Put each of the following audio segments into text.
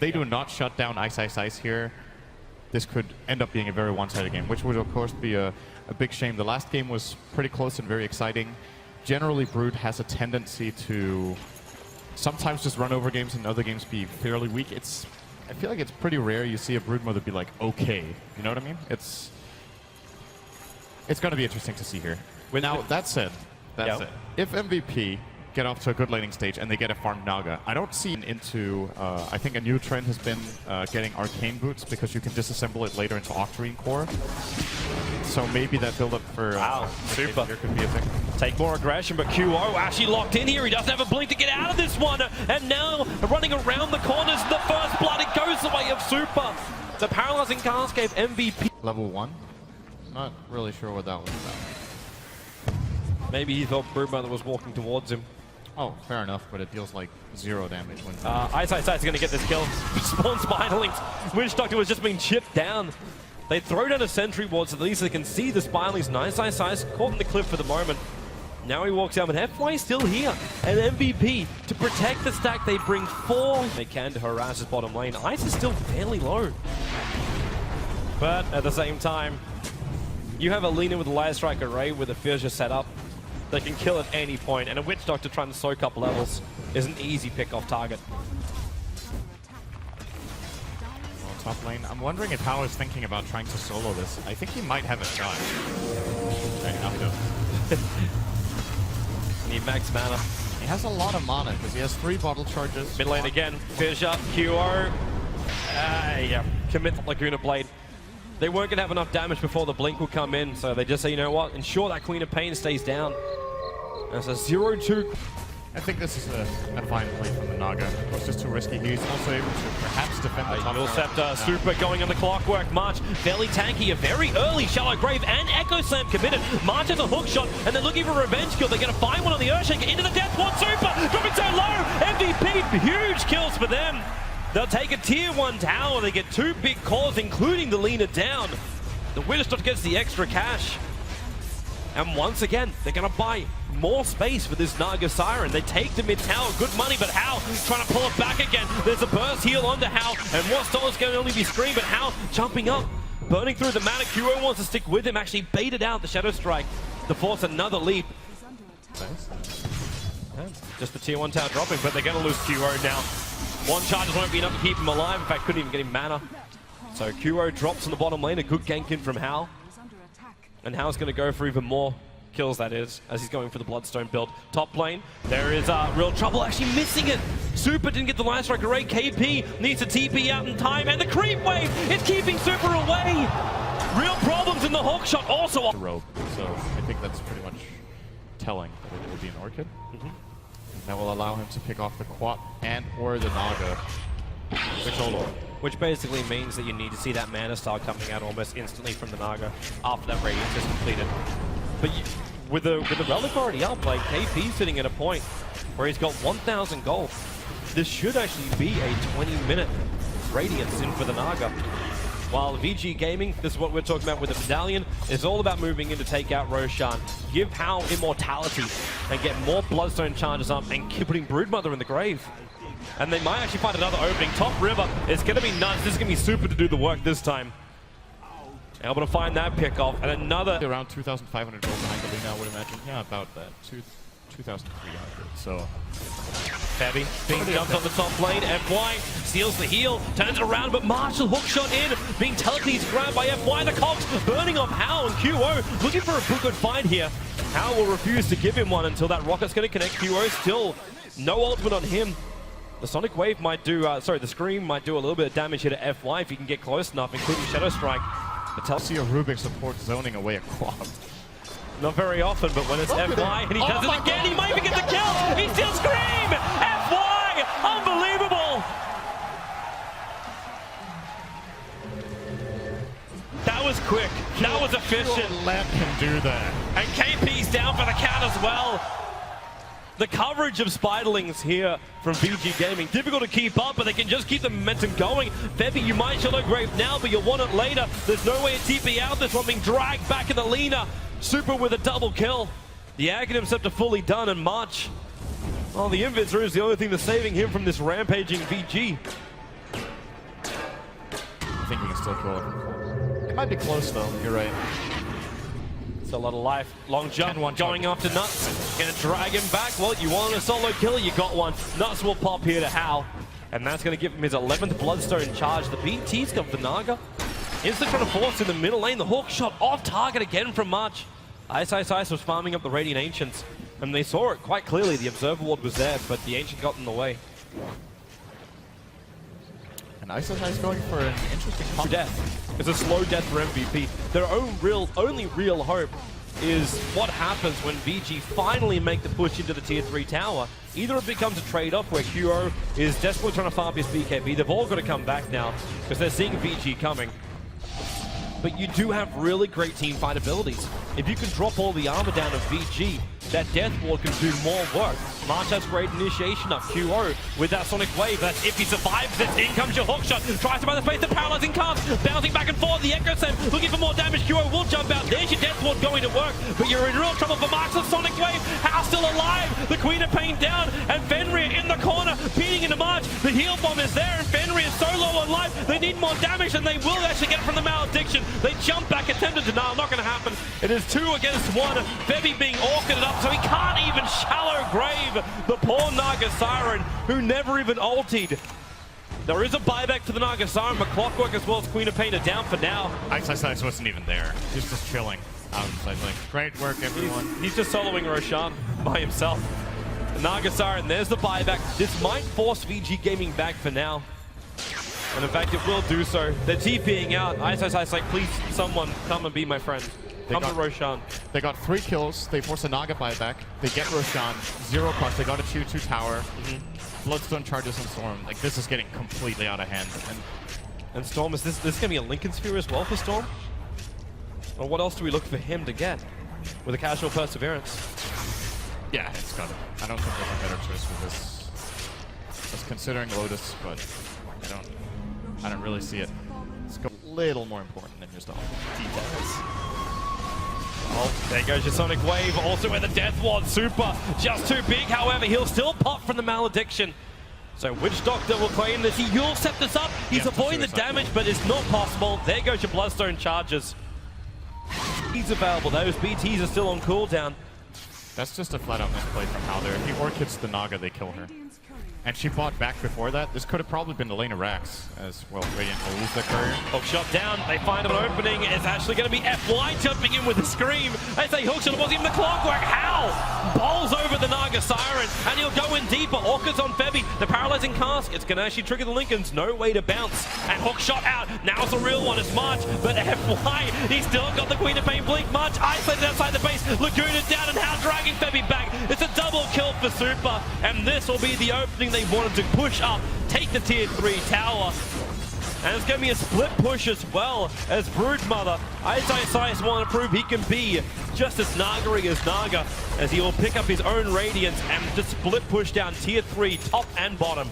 they do not shut down iceiceice here, this could end up being a very one-sided game, which would of course be a big shame. The last game was pretty close and very exciting. Generally, Brood has a tendency to sometimes just run over games and other games be fairly weak. I feel like it's pretty rare you see a Brood mother be like, okay. You know what I mean? It's going to be interesting to see here. Now, that said, if MVP get off to a good laning stage and they get a farmed Naga, I don't see into, I think a new trend has been getting arcane boots because you can disassemble it later into Octarine core. So maybe that build up for super here could be a thing. Take more aggression, but QO actually locked in here. He doesn't have a blink to get out of this one. And now running around the corners, the first blood, it goes the way of Super. The paralyzing cast gave MVP. Level 1? Not really sure what that was about. Maybe he thought Broodmother was walking towards him. Oh, fair enough, but it deals like 0 damage when... iceiceice is going to get this kill. Spawn Spirelings. Witch Doctor was just being chipped down. They throw down a sentry ward so at least they can see the Spirelings. iceiceice caught in the cliff for the moment. Now he walks out, but FY is still here. And MVP, to protect the stack, they bring 4. They can to harass his bottom lane. Ice is still fairly low. But at the same time, you have a Lina with a Liar Strike Array with a Fissure set up. They can kill at any point, and a Witch Doctor trying to soak up levels is an easy pick-off target. Well, top lane, I'm wondering if Chao is thinking about trying to solo this. I think he might have a shot. Okay, now he does. Need max mana. He has a lot of mana because he has 3 bottle charges. Mid lane again, Fissure, QO. Yeah, commit the Laguna Blade. They weren't going to have enough damage before the blink would come in, so they just say, you know what, ensure that Queen of Pain stays down. And it's a 0-2. I think this is a fine play from the Naga. It was just too risky. He's also able to perhaps defend the top. Scepter, Super going on the clockwork. March, fairly tanky, a very early Shallow Grave and Echo Slam committed. March has a hook shot, and they're looking for a revenge kill. They're going to find one on the Earthshaker into the Death Ward. Super dropping so low. MVP, huge kills for them. They'll take a tier 1 tower. They get 2 big calls, including the Lina down. The Widowstone gets the extra cash. And once again, they're going to buy more space for this Naga Siren. They take the mid tower, good money, but Hao trying to pull it back again. There's a burst heal onto Hao, and Wastolla's going to only be screamed, but Hao jumping up, burning through the mana. QO wants to stick with him, actually baited out the Shadow Strike to force another leap. Yeah, just the tier 1 tower dropping, but they're going to lose QO now. 1 charges won't be enough to keep him alive. In fact, couldn't even get him mana. So QO drops in the bottom lane. A good gank in from Hao. And Hao's going to go for even more kills, that is, as he's going for the Bloodstone build. Top lane, there is real trouble actually missing it. Super didn't get the Lion Strike Array. KP needs to TP out in time. And the creep wave is keeping Super away. Real problems in the hook shot also. Robe. So I think that's pretty much telling that it will be an Orchid. That will allow him to pick off the Quat and or the Naga. Which basically means that you need to see that Mana Star coming out almost instantly from the Naga after that Radiance is completed. But with the Relic already up, like KP's sitting at a point where he's got 1,000 gold. This should actually be a 20-minute Radiance in for the Naga. While Vici Gaming, this is what we're talking about with the Medallion, is all about moving in to take out Roshan, give Hao immortality, and get more Bloodstone charges up, and putting Broodmother in the grave. And they might actually find another opening. Top river, it's going to be NutZ. This is going to be Super to do the work this time. Able to find that pick off, and another... Around 2,500 gold behind the Lina, I would imagine. Yeah, about that. 2,300, so... Febby being jumped on the top lane. FY steals the heal, turns it around, but Marshall hookshot in, being telekinesis grabbed by FY. The Cogs burning off Hao, and QO looking for a good fight here. Hao will refuse to give him one until that rocket's going to connect. QO still no ultimate on him. The Sonic Wave might do, the Scream might do a little bit of damage here to FY if he can get close enough, including Shadow Strike. But see a Rubik support zoning away a Quad. Not very often, but when it's FY and he does it again, he might even get the kill! He still Scream! FY! Unbelievable! That was quick. That was efficient. Let him do that. And KP's down for the count as well. The coverage of Spiderlings here from Vici Gaming. Difficult to keep up, but they can just keep the momentum going. Febby, you might Shadow Grave now, but you'll want it later. There's no way to TP out this one, being dragged back in the Lina. Super with a double kill. The Aghanim Scepter fully done, and March. Oh, the Invincible is the only thing that's saving him from this rampaging VG. still kill it. It might be close though, you're right. It's a lot of life. Long jump, one going after NutZ. Gonna drag him back. Well, you wanted a solo kill, you got one. NutZ will pop here to Hao. And that's gonna give him his 11th Bloodstone charge. The BT's come for Naga. Instant trying to force in the middle lane. The hook shot off target again from March. iceiceice was farming up the Radiant Ancients. And they saw it quite clearly. The Observer Ward was there, but the Ancient got in the way. And iceiceice going for an interesting pop. Death. It's a slow death for MVP. Their only real hope is what happens when VG finally make the push into the tier 3 tower. Either it becomes a trade-off where QO is desperately trying to farm his BKB. They've all got to come back now because they're seeing VG coming. But you do have really great team fight abilities. If you can drop all the armor down of VG, that Death Ward can do more work. March has great initiation up. QO with that Sonic Wave. That's if he survives this. In comes your hook shot. Tries to buy the space. The paralyzing cast. Bouncing back and forth. The Echo Slam looking for more damage. QO will jump out. There's your Death Ward going to work. But you're in real trouble for Mark's of Sonic Wave. Hao still alive. The Queen of Pain down. And Fenrir in the corner. Beating into March. The heal bomb is there. And Fenrir is so low on life. They need more damage. And they will actually get it from the Malediction. They jump back. Attempted denial. Not going to happen. It is 2 against 1. Febby being orchided up. So he can't even shallow grave the poor Naga Siren, who never even ultied. There is a buyback for the Naga Siren, but Clockwork as well as Queen of Pain are down for now. iceiceice wasn't even there. He's just chilling outside. Like, great work, everyone. He's just soloing Roshan by himself. The Naga Siren, there's the buyback. This might force VG Gaming back for now. And in fact, it will do so. They're TPing out. iceiceice like, please, someone come and be my friend. Come to Roshan. They got 3 kills. They force a Naga buyback. They get Roshan. 0 cost. They got a 2-2 tower. Bloodstone charges and Storm. Like, this is getting completely out of hand. And Storm, is this going to be a Lincoln Sphere as well for Storm? Or what else do we look for him to get with a casual Perseverance? Yeah, it's got it. I don't think there's a better choice for this. I was considering Lotus, but I don't really see it. It's a little more important than just all details. Oh, there goes your Sonic Wave, also with the Death Ward super, just too big, however, he'll still pop from the Malediction. So Witch Doctor will claim this, he'll set this up, he's avoiding the damage, but it's not possible. There goes your Bloodstone charges. He's available, those BTs are still on cooldown. That's just a flat-out misplay from Hao there. If he orchids the Naga, they kill her. And she fought back before that. This could have probably been the lane of Rax, as well. Radiant will lose their courier. Hook shot down. They find an opening. It's actually going to be FY jumping in with a scream. They say hook shot. It wasn't even the Clockwork. Hao bowls over the Naga Siren, and he'll go in deeper. Orchids on Febby. The paralyzing cask. It's going to actually trigger the Lincolns. No way to bounce. And hook shot out. Now it's a real one. It's March, but FY, he's still got the Queen of Pain blink. March isolated outside the base. Laguna down, and Hao dragging Febby back. It's a double kill for Super, and this will be the opening they wanted to push up, take the tier 3 tower. And it's going to be a split push as well as Broodmother. iceiceice want to prove he can be just as Nagary as Naga, as he will pick up his own Radiance and just split push down tier 3, top and bottom.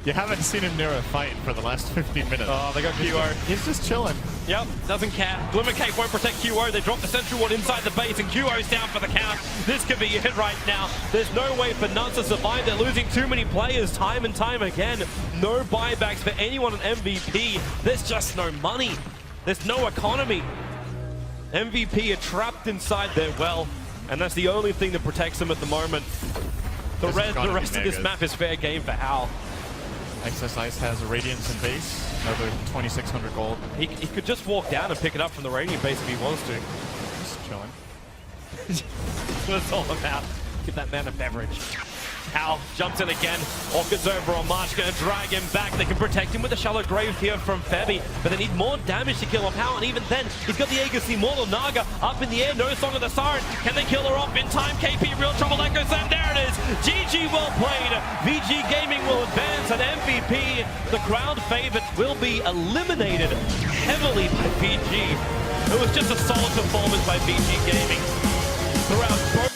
You haven't seen him near a fight for the last 15 minutes. Oh, they got QO. He's just chilling. Yep, doesn't care. Glimmer Cape won't protect QO. They drop the Central Ward inside the base, and QO's down for the count. This could be a hit right now. There's no way for NutZ to survive. They're losing too many players time and time again. No buybacks for anyone on MVP. There's just no money. There's no economy. MVP are trapped inside their well, and that's the only thing that protects them at the moment. The rest of this map is fair game for Hao. iceiceice has a Radiance in base, another 2,600 gold. He could just walk down and pick it up from the Radiant base if he wants to. Just chilling. That's what it's all about. Give that man a beverage. Hao jumps in again. Orchid's over on March, going to drag him back. They can protect him with a shallow grave here from Febby, but they need more damage to kill off Hao, and even then, he's got the Aegis Immortal Naga up in the air. No Song of the Siren. Can they kill her off in time? KP, real trouble. Echo Slam, there it is. GG, well played. VG Gaming will advance, and MVP, the crowd favorite, will be eliminated heavily by VG. It was just a solid performance by VG Gaming throughout both